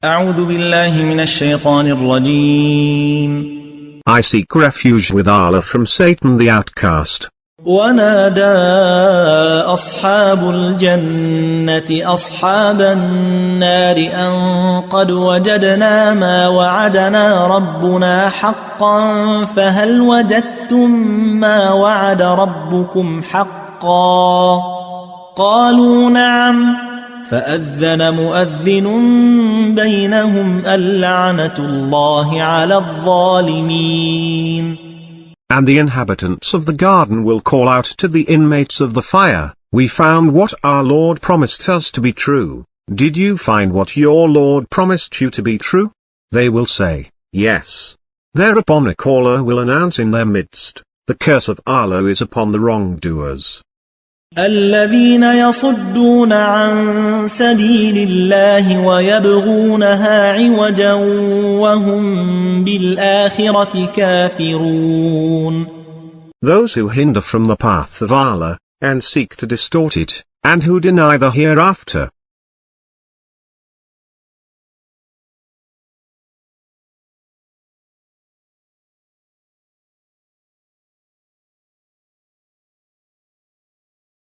أعوذ بالله من الشيطان الرجيم. I seek refuge with Allah from Satan the outcast. ونادى أصحاب الجنة أصحاب النار أن قد وجدنا ما وعدنا ربنا حقا فهل وجدتم ما وعد ربكم حقا قالوا نعم فأذن مؤذن بينهم اللعنة الله على الظالمين. And the inhabitants of the garden will call out to the inmates of the fire, "We found what our Lord promised us to be true. Did you find what your Lord promised you to be true?" They will say, "Yes." Thereupon a caller will announce in their midst, "The curse of Allah is upon the wrongdoers." الذين يصدون عن سبيل الله ويبغونها عوجا وهم بالآخرة كافرون. Those who hinder from the path of Allah, and seek to distort it, and who deny the hereafter,